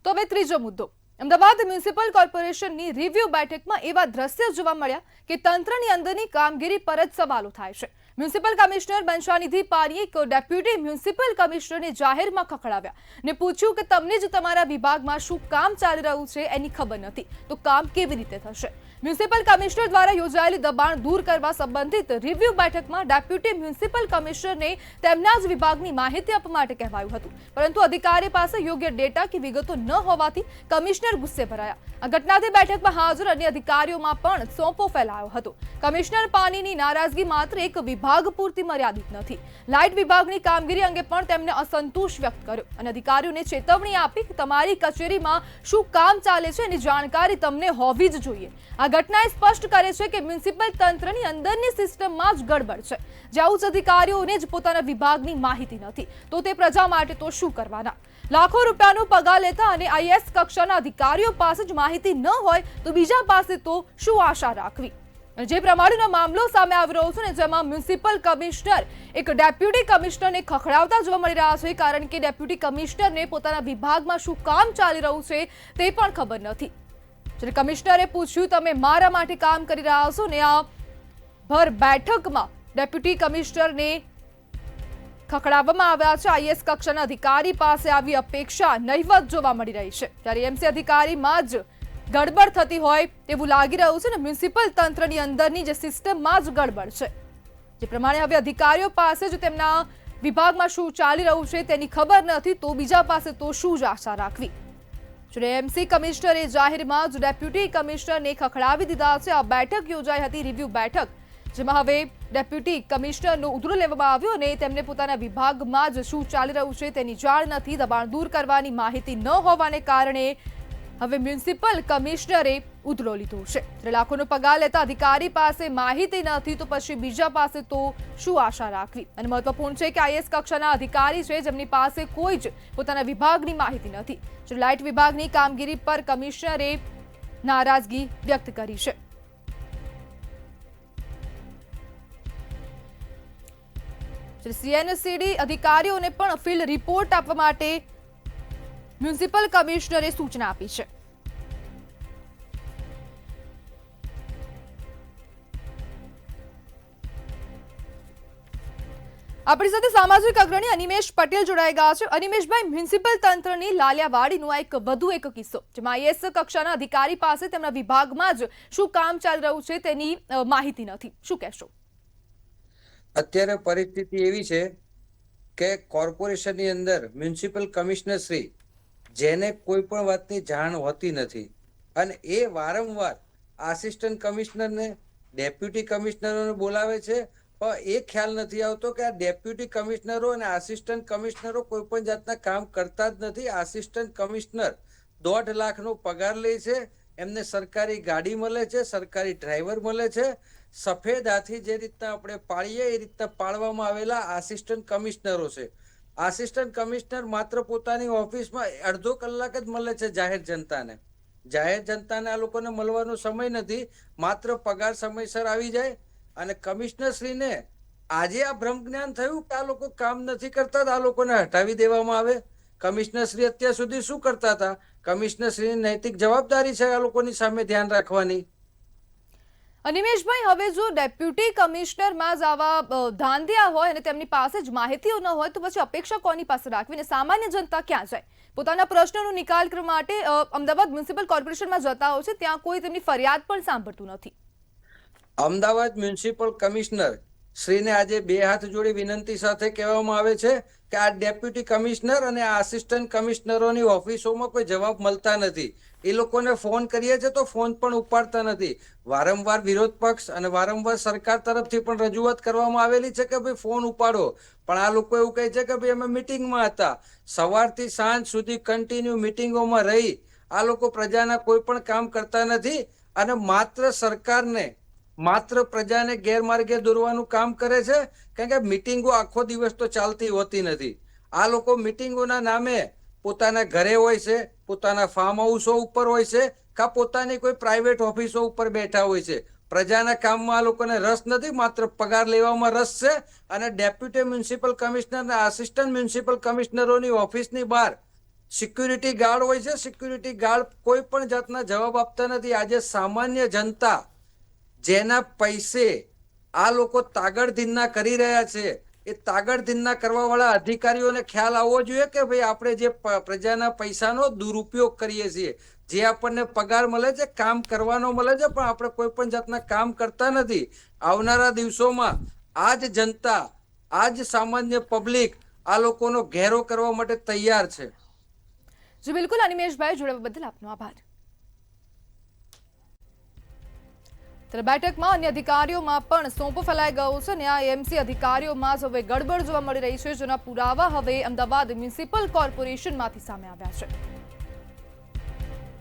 તો હવે ત્રીજો મુદ્દો, અમદાવાદ મ્યુનિસિપલ કોર્પોરેશનની રિવ્યુ બેઠકમાં એવા દ્રશ્યો જોવા મળ્યા કે તંત્રની અંદરની કામગીરી પર જ સવાલો થાય છે। મ્યુનિસિપલ કમિશનર બંછાનિધિ પારીએ ડેપ્યુટી મ્યુનિસિપલ કમિશનરને જાહેરમાં ખખડાવ્યા ને પૂછ્યું કે તમને જ તમારા વિભાગમાં શું કામ ચાલી રહ્યું છે એની ખબર નથી તો કામ કેવી રીતે થશે। મ્યુનિસિપલ કમિશનર દ્વારા યોજાયેલી દબાણ દૂર કરવા સંબંધિત રિવ્યુ બેઠકમાં ડેપ્યુટી મ્યુનિસિપલ કમિશનરને તેમના જ વિભાગની માહિતી આપવા માટે કહેવાયું હતું, પરંતુ અધિકારી પાસે યોગ્ય ડેટા કે વિગતો ન હોવાથી કમિશનર ગુસ્સે ભરાયા। આ ઘટનાથી બેઠકમાં હાજર અન્ય અધિકારીઓમાં પણ સોંપો ફેલાયો હતો। કમિશનર પાનીની નારાજગી માત્ર એક વિભાગ પૂરતી મર્યાદિત નથી, લાઇટ વિભાગની કામગીરી અંગે પણ તેમણે અસંતોષ વ્યક્ત કર્યો અને અધિકારીઓને ચેતવણી આપી કે તમારી કચેરીમાં શું કામ ચાલે છે એની જાણકારી તમને હોવી જ જોઈએ। આ ઘટનાએ સ્પષ્ટ કરે છે કે મ્યુનિસિપલ તંત્રની અંદરની સિસ્ટમમાં જ ગડબડ છે। જ્યાં ઉચ્ચ અધિકારીઓને જ પોતાના વિભાગની માહિતી નથી તો તે પ્રજા માટે તો શું કરવાના। લાખો રૂપિયાનો પગાર લેતા અને આઈએએસ કક્ષાના અધિકારીઓ પાસે જ માહિતી ન હોય તો બીજા પાસે તો શું આશા રાખવી। જે પ્રમાણેનો મામલો સામે આવી રહ્યો છે ને જેમાં મ્યુનિસિપલ કમિશનર એક ડેપ્યુટી કમિશનરને ખખડાવતા જોવા મળી રહ્યા છે, કારણ કે ડેપ્યુટી કમિશનરને પોતાના વિભાગમાં શું કામ ચાલી રહ્યું છે તે પણ ખબર નથી। જ્યારે કમિશનરે પૂછ્યું તમે મારા માટે કામ કરી રહ્યા છો ને આ ભર બેઠકમાં ડેપ્યુટી કમિશનરને ખખડાવવામાં આવ્યા છે। આઈએએસ કક્ષાના અધિકારી પાસે આવી અપેક્ષા નહીવત જોવા મળી રહી છે, ત્યારે એમસી અધિકારીમાં જ ગડબડ થતી હોય તેવું લાગી રહ્યું છે ને મ્યુનિસિપલ તંત્રની અંદરની જે સિસ્ટમમાં જ ગડબડ છે, જે પ્રમાણે હવે અધિકારીઓ પાસે જ તેમના વિભાગમાં શું ચાલી રહ્યું છે તેની ખબર નથી તો બીજા પાસે તો શું જ આશા રાખવી। જ્યારે એમસી કમિશનરે જાહેરમાં જ ડેપ્યુટી કમિશનરને ખખડાવી દીધા છે। આ બેઠક યોજાઈ હતી રિવ્યુ બેઠક, જેમાં હવે ડેપ્યુટી કમિશનરનો ઉધડો લેવામાં આવ્યો અને તેમને પોતાના વિભાગમાં જ શું ચાલી રહ્યું છે તેની જાણ નથી। દબાણ દૂર કરવાની માહિતી ન હોવાને કારણે હવે મ્યુનિસિપલ કમિશનરે ઉધડો લીધો છે। ત્યારે લાખોનો પગાર લેતા અધિકારી પાસે માહિતી નથી તો પછી બીજા પાસે તો શું આશા રાખવી। અને મહત્વપૂર્ણ છે કે આઈએએસ કક્ષાના અધિકારી છે જેમની પાસે કોઈ જ પોતાના વિભાગની માહિતી નથી। જો લાઇટ વિભાગની કામગીરી પર કમિશનરે નારાજગી વ્યક્ત કરી છે। સીએનસીડી અધિકારીઓને પણ ફિલ્ડ રિપોર્ટ આપવા માટે મ્યુનિસિપલ કમિશનરે સૂચના આપી છે। આપણી સાથે સામાજિક અગ્રણી અનિમેશ પટેલ જોડાઈ ગયા છે। અનિમેશભાઈ, મ્યુનિસિપલ તંત્રની લાલિયાવાડીનો વધુ એક કિસ્સો, જેમાં આઈએએસ કક્ષાના અધિકારી પાસે તેમના વિભાગમાં જ શું કામ ચાલી રહ્યું છે તેની માહિતી નથી, શું કહેશો? અત્યારે પરિસ્થિતિ એવી છે કે કોર્પોરેશનની અંદર મ્યુનિસિપલ કમિશનર શ્રી જેને કોઈ પણ વાતની જાણ હોતી નથી અને એ વારંવાર આસિસ્ટન્ટ કમિશનરને ડેપ્યુટી કમિશનરોને બોલાવે છે, પણ એ ખ્યાલ નથી આવતો કે આ ડેપ્યુટી કમિશનરો અને આસિસ્ટન્ટ કમિશનરો કોઈ પણ જાતના કામ કરતા જ નથી। આસિસ્ટન્ટ કમિશનર 1.5 લાખનો પગાર લે છે, એમને સરકારી ગાડી મળે છે, સરકારી ડ્રાઈવર મળે છે, સફેદ હાથી જે રીતના આપણે પાળીએ એ રીતના પાળવામાં આવેલા આસિસ્ટન્ટ કમિશનરો છે। આસિસ્ટન્ટ કમિશનર માત્ર પોતાની ઓફિસમાં અડધો કલાક જ મળે છે જાહેર જનતાને આ લોકોને મળવાનો સમય નથી, માત્ર પગાર સમયસર આવી જાય અને કમિશનર શ્રીને આજે આ ભ્રમ જ્ઞાન થયું કે આ લોકો કામ નથી કરતા, આ લોકોને હટાવી દેવામાં આવે। કમિશનર શ્રી અત્યાર સુધી શું કરતા હતા? કમિશનર શ્રીની નૈતિક જવાબદારી છે આ લોકોની સામે ધ્યાન રાખવાની। અનિમેશભાઈ, હવે જો ડેપ્યુટી કમિશનરમાં જ આવા ધાંધિયા હોય અને તેમની પાસે જ માહિતીઓ ન હોય તો પછી અપેક્ષા કોની પાસે રાખવી ને સામાન્ય જનતા ક્યાં જાય? પોતાના પ્રશ્નોનો નિકાલ કરવા માટે અમદાવાદ મ્યુનિસિપલ કોર્પોરેશનમાં જતા હોય છે, ત્યાં કોઈ તેમની ફરિયાદ પણ સાંભળતું નથી। અમદાવાદ મ્યુનિસિપલ કમિશનર શ્રીને આજે 2 હાથ જોડી વિનંતી સાથે કહેવામાં આવે છે કે આ ડેપ્યુટી કમિશનર અને આસિસ્ટન્ટ કમિશનરોની ઓફિસોમાં કોઈ જવાબ મળતા નથી। એ લોકોને ફોન કરીએ છે તો ફોન પણ ઉપાડતા નથી। વારંવાર વિરોધ પક્ષ અને વારંવાર સરકાર તરફથી પણ રજૂઆત કરવામાં આવેલી છે કે ભાઈ ફોન ઉપાડો, પણ આ લોકો એવું કહે છે કે ભાઈ અમે મિટિંગમાં હતા। સવારથી સાંજ સુધી કન્ટિન્યુ મિટિંગોમાં રહી આ લોકો પ્રજાના કોઈ પણ કામ કરતા નથી અને માત્ર સરકારને માત્ર પ્રજાને ગેરમાર્ગે દોરવાનું કામ કરે છે, કારણ કે મિટિંગો આખો દિવસ તો ચાલતી હોતી નથી। આ લોકો મિટિંગોના નામે પોતાના ઘરે હોય છે, પોતાના ફાર્મ હાઉસો ઉપર હોય છે, કા પોતાની કોઈ પ્રાઇવેટ ઓફિસો ઉપર બેઠા હોય છે। પ્રજાના કામમાં આ લોકોને રસ નથી, માત્ર પગાર લેવામાં રસ છે અને ડેપ્યુટી મ્યુનિસિપલ કમિશનર અને આસિસ્ટન્ટ મ્યુનિસિપલ કમિશનરોની ઓફિસની બહાર સિક્યુરિટી ગાર્ડ હોય છે, સિક્યુરિટી ગાર્ડ કોઈ પણ જાતના જવાબ આપતા નથી. આજે સામાન્ય જનતા જેના પૈસે આ લોકો તાગડધીનના કરી રહ્યા છે, એ તાગડધીનના કરવા વાળા અધિકારીઓને ખ્યાલ આવવો જોઈએ કે ભાઈ આપણે જે પ્રજાના પૈસાનો દુરુપયોગ કરીએ છીએ. જે આપણને પગાર મળે છે, કામ કરવાનો મળે છે, પણ આપણે કોઈ પણ જાતના કામ કરતા નથી. આવનારા દિવસોમાં આ જ જનતા, આ જ સામાન્ય પબ્લિક આ લોકોનો ઘેરો કરવા માટે તૈયાર છે. જી બિલકુલ, અનિમેશભાઈ જોડાવા બદલ આપનો આભાર. ત્યારે બેઠકમાં અન્ય અધિકારીઓમાં પણ સોંપો ફેલાઈ ગયો છે અને આ એમસી અધિકારીઓમાં જ હવે ગડબડ જોવા મળી રહી છે, જેના પુરાવા હવે અમદાવાદ મ્યુનિસિપલ કોર્પોરેશનમાંથી સામે આવ્યા છે.